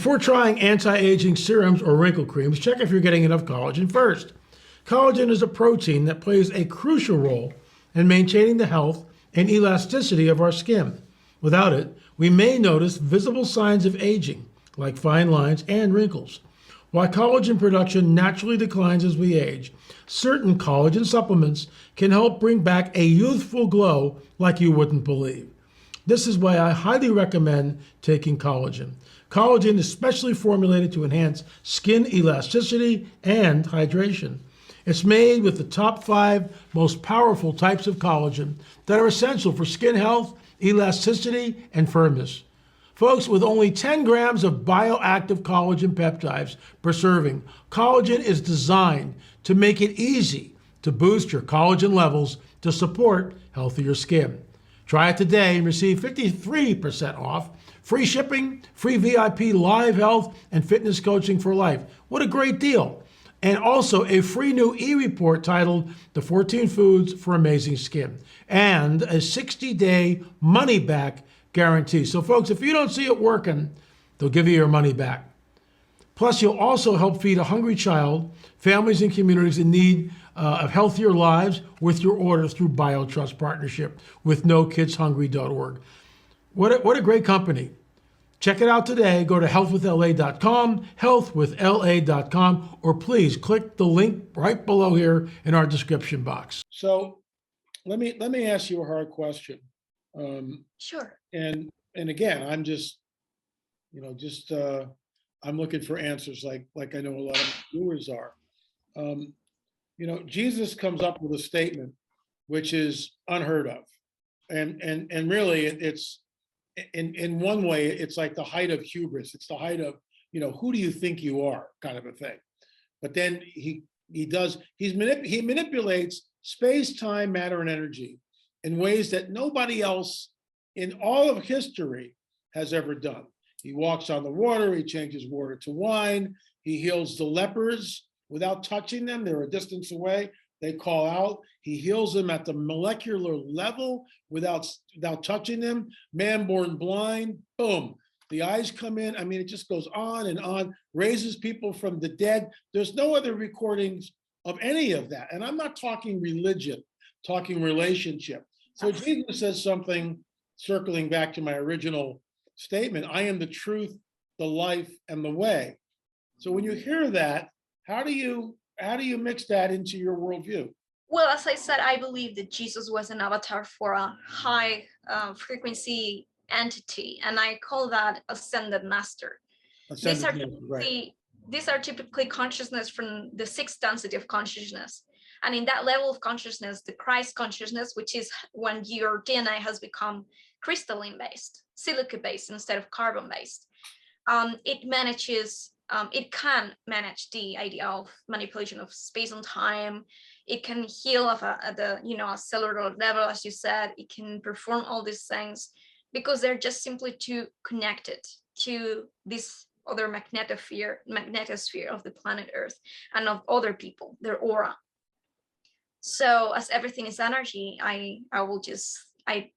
Before trying anti-aging serums or wrinkle creams, check if you're getting enough collagen first. Collagen is a protein that plays a crucial role in maintaining the health and elasticity of our skin. Without it, we may notice visible signs of aging, like fine lines and wrinkles. While collagen production naturally declines as we age, certain collagen supplements can help bring back a youthful glow like you wouldn't believe. This is why I highly recommend taking collagen. Collagen is specially formulated to enhance skin elasticity and hydration. It's made with the top 5 most powerful types of collagen that are essential for skin health, elasticity, and firmness. Folks, with only 10 grams of bioactive collagen peptides per serving, collagen is designed to make it easy to boost your collagen levels to support healthier skin. Try it today and receive 53% off, free shipping, free VIP live health and fitness coaching for life. What a great deal. And also a free new e-report titled The 14 Foods for Amazing Skin and a 60-day money-back guarantee. So folks, if you don't see it working, they'll give you your money back. Plus, you'll also help feed a hungry child, families and communities in need of healthier lives with your order through BioTrust partnership with NoKidsHungry.org. What a great company. Check it out today. Go to healthwithla.com, healthwithla.com, or please click the link right below here in our description box. So let me ask you a hard question. Sure. And again, I'm just I'm looking for answers like I know a lot of viewers are. Jesus comes up with a statement which is unheard of. And really it's in one way, it's like the height of hubris. It's the height of, who do you think you are kind of a thing. But then he manipulates space, time, matter, and energy in ways that nobody else in all of history has ever done. He walks on the water, he changes water to wine, he heals the lepers without touching them. They're a distance away. They call out. He heals them at the molecular level without touching them. Man born blind, boom. The eyes come in. I mean, it just goes on and on, raises people from the dead. There's no other recordings of any of that. And I'm not talking religion, talking relationship. So Jesus says something, circling back to my original statement, I am the truth, the life, and the way. So when you hear that, how do you mix that into your worldview? Well, as I said, I believe that Jesus was an avatar for a high frequency entity, and I call that ascended master. These are typically consciousness from the 6th density of consciousness. And in that level of consciousness, the Christ consciousness, which is when your DNA has become crystalline based, silica based instead of carbon based, it can manage the idea of manipulation of space and time. It can heal at a cellular level, as you said. It can perform all these things because they're just simply too connected to this other magnetosphere of the planet Earth and of other people, their aura. So as everything is energy, I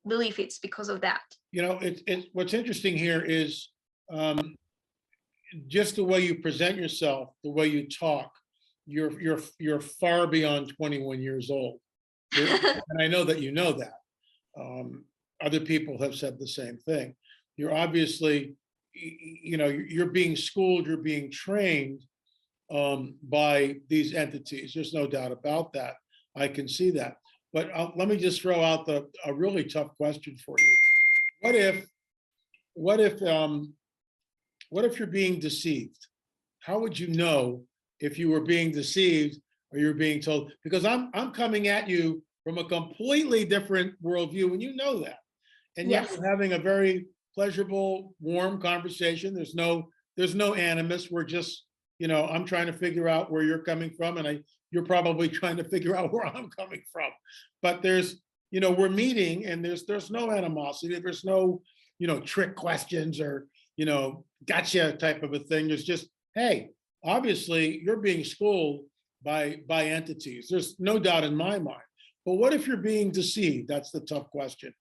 believe it's because of that. What's interesting here is just the way you present yourself, the way you talk, you're far beyond 21 years old. And I know that you know that. Other people have said the same thing. You're obviously, you're being schooled, you're being trained by these entities. There's no doubt about that. I can see that. But let me just throw out a really tough question for you. What if you're being deceived? How would you know if you were being deceived or you're being told? Because I'm coming at you from a completely different worldview, and you know that. And yet we're having a very pleasurable, warm conversation. There's no animus. We're just, I'm trying to figure out where you're coming from, and you're probably trying to figure out where I'm coming from. But there's, we're meeting, and there's no animosity. There's no, trick questions or, gotcha type of a thing. There's just, hey, obviously you're being schooled by entities. There's no doubt in my mind. But what if you're being deceived? That's the tough question.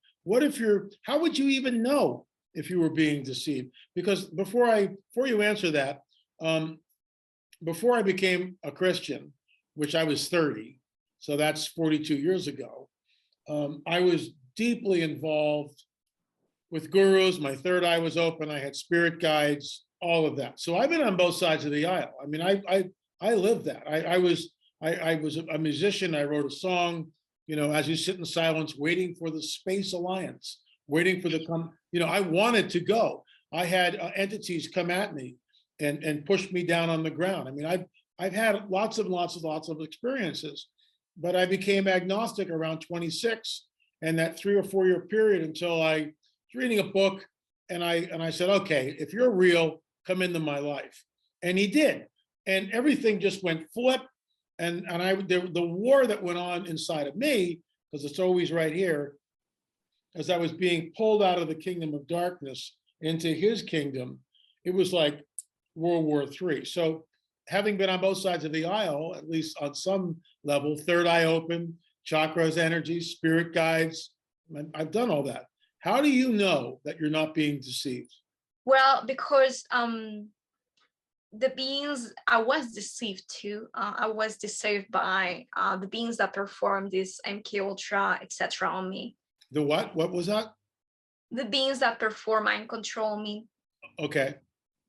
How would you even know if you were being deceived? Because before you answer that, before I became a Christian, which I was 30, so that's 42 years ago, I was deeply involved with gurus. My third eye was open. I had spirit guides, all of that. So I've been on both sides of the aisle. I mean, I lived that. I was a musician. I wrote a song, as you sit in silence, waiting for the Space Alliance, waiting for I wanted to go. I had entities come at me and push me down on the ground. I mean, I've had lots of experiences, but I became agnostic around 26, and that 3 or 4 year period until I was reading a book, and I said, okay, if you're real, come into my life. And he did. And everything just went flip. And the war that went on inside of me, because it's always right here, as I was being pulled out of the kingdom of darkness into his kingdom, it was like World War III. So having been on both sides of the aisle, at least on some level, third eye open, chakras, energies, spirit guides, I've done all that. How do you know that you're not being deceived? Well, because the beings, I was deceived too. I was deceived by the beings that performed this MK Ultra, etc. on me. The what? What was that? The beings that perform and control me. Okay.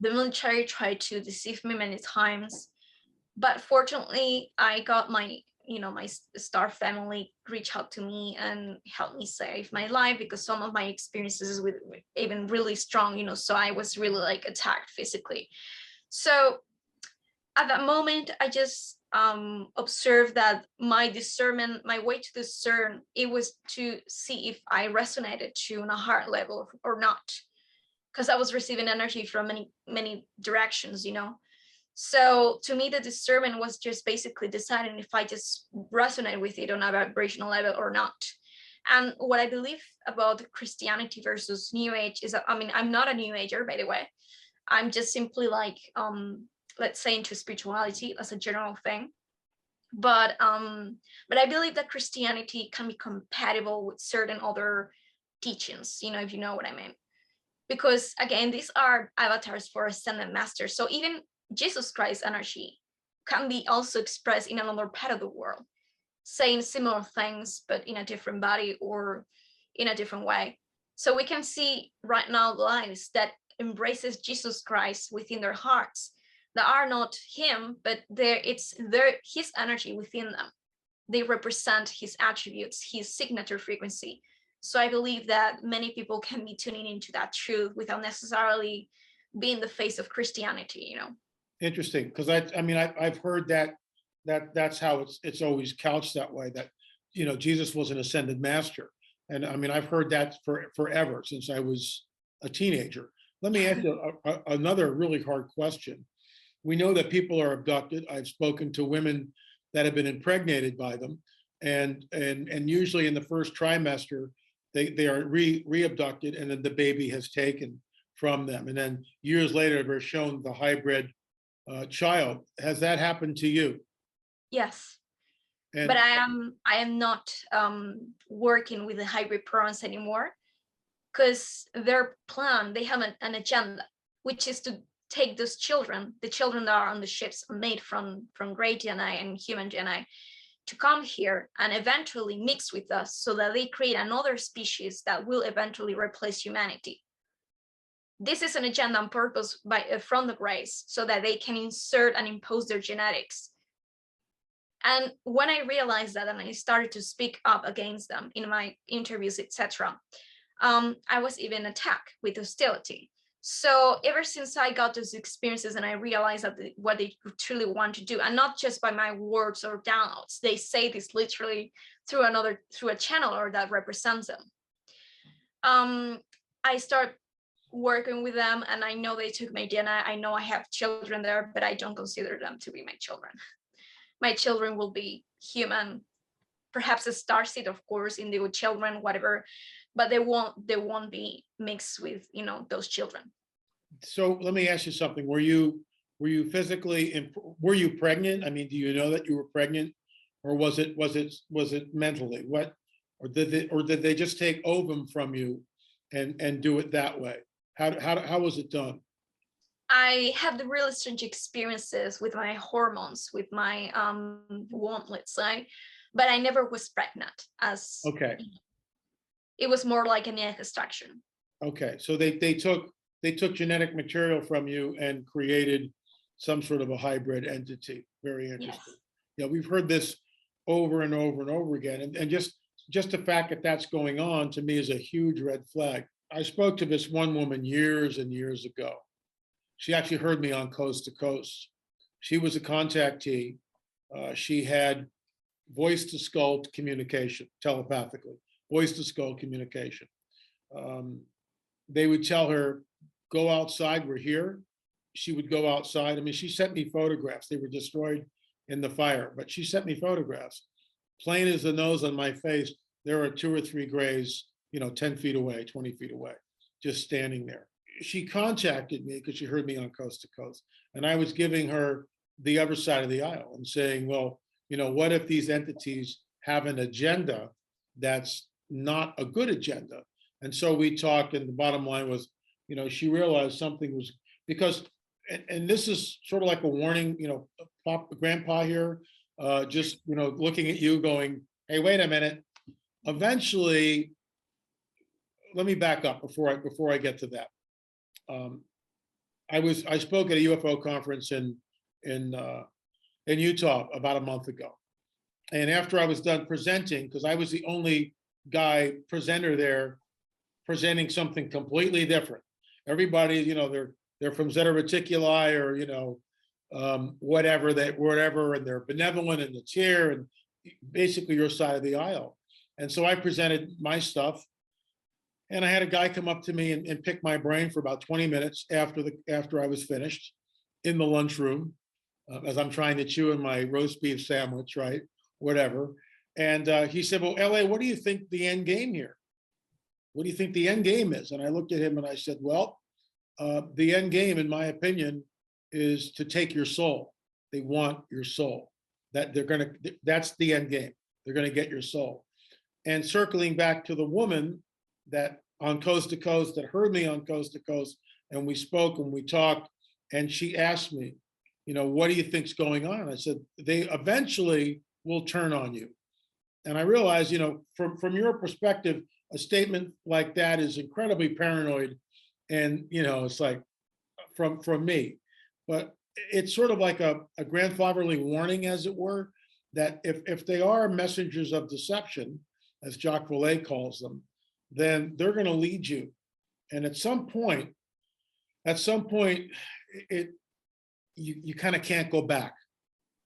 The military tried to deceive me many times, but fortunately, I got my star family reach out to me and help me save my life, because some of my experiences with even really strong, so I was really like attacked physically. So at that moment, I just observed that my discernment, my way to discern, it was to see if I resonated to on a heart level or not, because I was receiving energy from many directions. So to me, the discernment was just basically deciding if I just resonate with it on a vibrational level or not. And what I believe about Christianity versus New Age is that, I'm not a New Ager, by the way. I'm just simply like, let's say, into spirituality as a general thing. But I believe that Christianity can be compatible with certain other teachings, if you know what I mean. Because again, these are avatars for ascended masters. So even Jesus Christ's energy can be also expressed in another part of the world, saying similar things, but in a different body or in a different way. So we can see right now lives that embraces Jesus Christ within their hearts, that are not him, but his energy within them. They represent his attributes, his signature frequency. So I believe that many people can be tuning into that truth without necessarily being the face of Christianity, Interesting, because I've heard that's how it's always couched that way, that Jesus was an ascended master, and I've heard that forever, since I was a teenager. Let me ask you another really hard question. We know that people are abducted. I've spoken to women that have been impregnated by them, and usually in the first trimester, they are re-abducted, and then the baby has taken from them, and then years later they're shown the hybrid child. Has that happened to you? Yes. And but I am not working with the hybrid parents anymore, because their plan, they have an agenda, which is to take those children, the children that are on the ships made from gray DNA and human DNA, to come here and eventually mix with us, so that they create another species that will eventually replace humanity. This is an agenda on purpose from the grays, so that they can insert and impose their genetics. And when I realized that, and I started to speak up against them in my interviews, etc., I was even attacked with hostility. So ever since I got those experiences and I realized that what they truly want to do, and not just by my words or downloads, they say this literally through a channel or that represents them. I start working with them, and I know they took my DNA. I know I have children there, but I don't consider them to be my children. My children will be human, perhaps a starseed, of course, indigo children, whatever, but they won't be mixed with those children. So let me ask you something. Were you physically, were you pregnant? Do you know that you were pregnant, or was it mentally? What, or did they just take ovum from you and do it that way? How was it done? I had the really strange experiences with my hormones, with my womb, let's say, but I never was pregnant. As Okay. it was more like an egg extraction. Okay. So they took genetic material from you and created some sort of a hybrid entity. Very interesting. Yes. Yeah, we've heard this over and over and over again. And just the fact that that's going on to me is a huge red flag. I spoke to this one woman years and years ago. She actually heard me on Coast to Coast. She was a contactee. She had voice to skull communication, telepathically, voice to skull communication. Um, they would tell her, go outside, we're here. She would go outside. I mean, she sent me photographs. They were destroyed in the fire, but she sent me photographs. Plain as the nose on my face, there are 2 or 3 grays, 10 feet away, 20 feet away, just standing there. She contacted me because she heard me on Coast to Coast. And I was giving her the other side of the aisle and saying, well, what if these entities have an agenda that's not a good agenda? And so we talked, and the bottom line was, she realized something was, because, and this is sort of like a warning, grandpa here, just, looking at you going, hey, wait a minute. Eventually, let me back up before I get to that. I spoke at a UFO conference in Utah about a month ago. And after I was done presenting, because I was the only guy presenter there presenting something completely different. Everybody, they're from Zeta Reticuli or, whatever, and they're benevolent and it's here and basically your side of the aisle. And so I presented my stuff. And I had a guy come up to me and pick my brain for about 20 minutes after I was finished in the lunchroom, as I'm trying to chew in my roast beef sandwich, right? Whatever. And he said, well, LA, what do you think the end game here? What do you think the end game is? And I looked at him and I said, well, the end game, in my opinion, is to take your soul. They want your soul. That's the end game. They're going to get your soul. And circling back to the woman that on Coast to Coast that heard me on Coast to Coast, and we spoke and we talked, and she asked me, what do you think's going on? I said, they eventually will turn on you. And I realized, from your perspective, a statement like that is incredibly paranoid. And, it's like from me, but it's sort of like a grandfatherly warning, as it were, that if they are messengers of deception, as Jacques Vallée calls them, then they're going to lead you. And at some point, you kind of can't go back.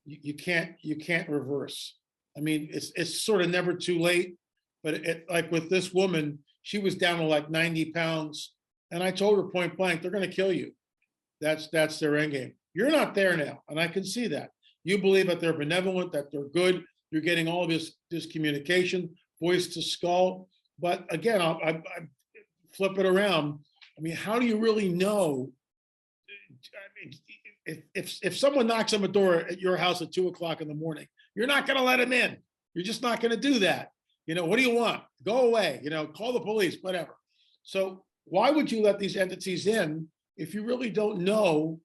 You can't reverse. I mean, it's sort of never too late, but like with this woman, she was down to like 90 pounds. And I told her point blank, they're going to kill you. That's their end game. You're not there now. And I can see that. You believe that they're benevolent, that they're good. You're getting all this communication, voice to skull. But again, I flip it around. I mean, how do you really know? I mean, if someone knocks on the door at your house at 2 o'clock in the morning, you're not going to let them in. You're just not going to do that. What do you want? Go away. Call the police, whatever. So why would you let these entities in if you really don't know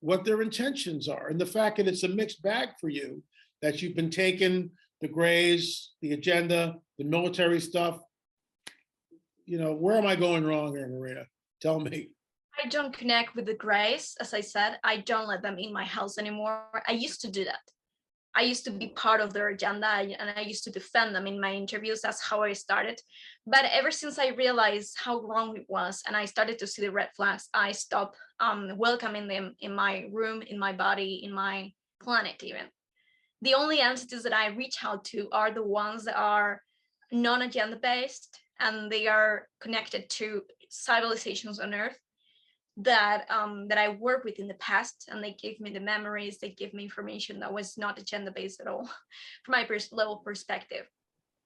what their intentions are? And the fact that it's a mixed bag for you, that you've been taking the grays, the agenda, the military stuff. Where am I going wrong here, Marina? Tell me. I don't connect with the grays. As I said, I don't let them in my house anymore. I used to do that. I used to be part of their agenda and I used to defend them in my interviews. That's how I started. But ever since I realized how wrong it was and I started to see the red flags, I stopped welcoming them in my room, in my body, in my planet even. The only entities that I reach out to are the ones that are non-agenda based and they are connected to civilizations on Earth that I worked with in the past, and they give me the memories, they give me information that was not agenda based at all from my level perspective.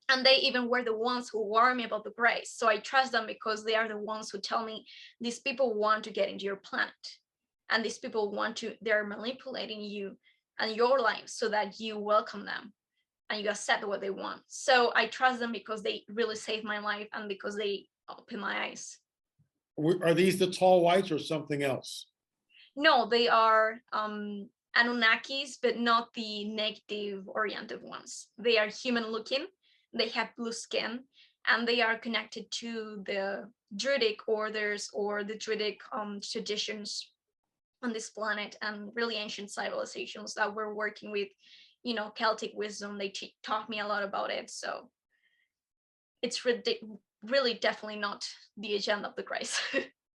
And they even were the ones who warned me about the grays. So I trust them because they are the ones who tell me these people want to get into your planet and these people they're manipulating you and your life so that you welcome them and you accept what they want. So I trust them because they really saved my life and because they open my eyes. Are these the tall whites or something else? No, they are Anunnakis, but not the negative oriented ones. They are human looking, they have blue skin, and they are connected to the Druidic orders or the Druidic traditions on this planet, and really ancient civilizations that we're working with, you know, Celtic wisdom. They taught me a lot about it. So it's really definitely not the agenda of the Christ.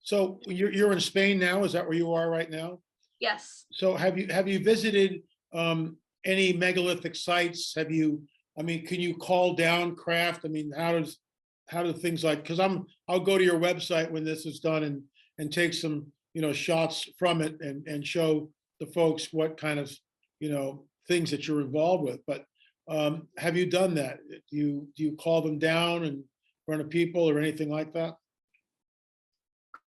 So you're in Spain now, is that where you are right now? Yes. So have you visited any megalithic sites? Have you, I mean, can you call down craft? I mean, how do things like, because I'll go to your website when this is done and take some, you know, shots from it and show the folks what kind of, you know, things that you're involved with. But have you done that? Do you call them down in front of people or anything like that?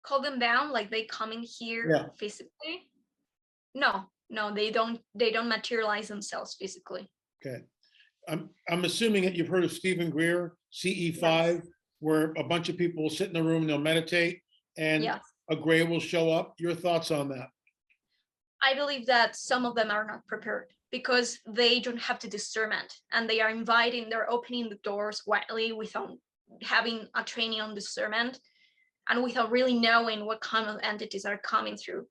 Call them down, like they come in here Yeah. physically? No, they don't materialize themselves physically. Okay. I'm assuming that you've heard of Stephen Greer, CE5, Yes. where a bunch of people will sit in the room and they'll meditate and Yes. a gray will show up. Your thoughts on that? I believe that some of them are not prepared because they don't have the discernment, and they are they're opening the doors widely without having a training on discernment and without really knowing what kind of entities are coming through.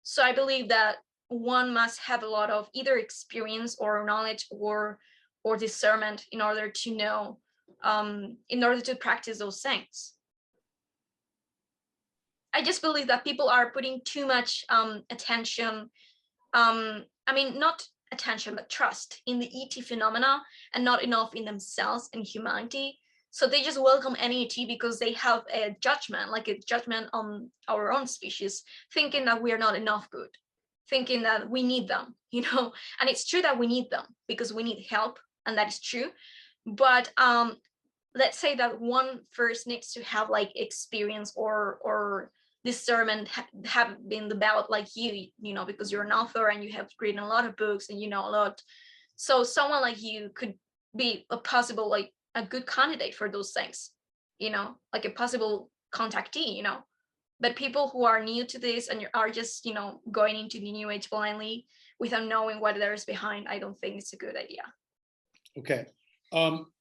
So I believe that one must have a lot of either experience or knowledge or discernment in order to know, in order to practice those things. I just believe that people are putting too much attention, I mean, not attention, but trust in the ET phenomena and not enough in themselves and humanity. So they just welcome any ET because they have a judgment, like a judgment on our own species, thinking that we are not enough good, thinking that we need them, you know. And it's true that we need them because we need help, and that is true. But let's say that one first needs to have like experience or discernment, have been developed like you know, because you're an author and you have written a lot of books and you know a lot. So someone like you could be a possible, like a good candidate for those things, you know, like a possible contactee, you know. But people who are new to this and are just, you know, going into the new age blindly without knowing what there is behind, I don't think it's a good idea. Okay.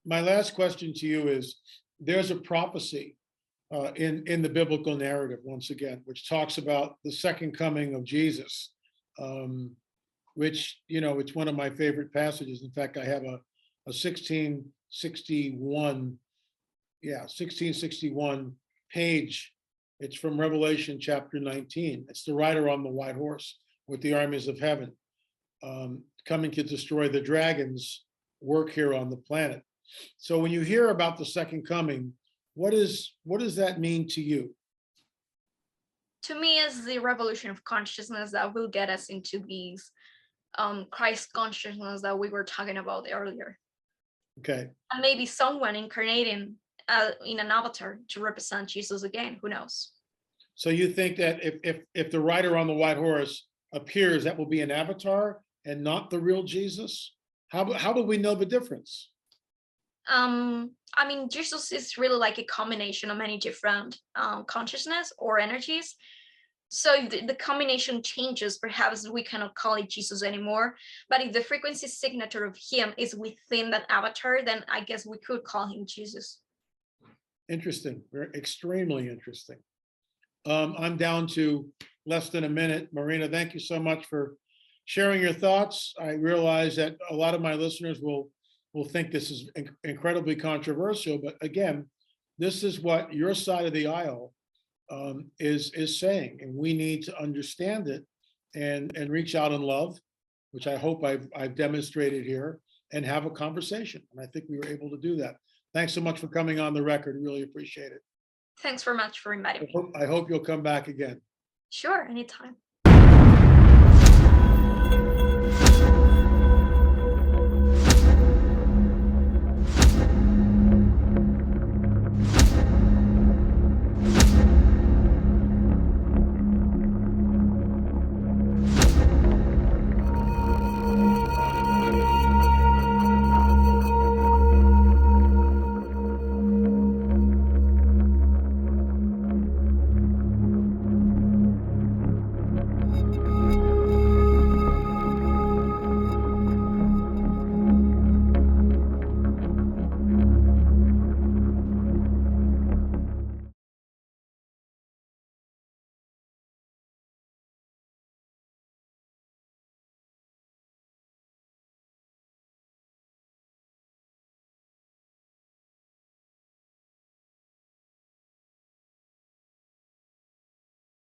My last question to you is, there's a prophecy in the biblical narrative, once again, which talks about the second coming of Jesus, which, you know, it's one of my favorite passages. In fact, I have a 1661 page. It's from Revelation chapter 19. It's the rider on the white horse with the armies of heaven, coming to destroy the dragon's work here on the planet. So when you hear about the second coming, what does that mean to you? To me, it's the revolution of consciousness that will get us into these Christ consciousness that we were talking about earlier. Okay. And maybe someone incarnating in an avatar to represent Jesus again. Who knows? So you think that if the rider on the white horse appears, that will be an avatar and not the real Jesus? How do we know the difference? I mean, Jesus is really like a combination of many different consciousness or energies. So if the combination changes, perhaps we cannot call it Jesus anymore. But if the frequency signature of him is within that avatar, then I guess we could call him Jesus. Interesting. Very extremely interesting. I'm down to less than a minute. Marina, thank you so much for sharing your thoughts. I realize that a lot of my listeners will think this is incredibly controversial, but again, this is what your side of the aisle is saying, and we need to understand it and reach out in love, which I hope I've demonstrated here, and have a conversation. And I think we were able to do that. Thanks so much for coming on the record. Really appreciate it. Thanks very much for inviting me. I hope you'll come back again. Sure, anytime.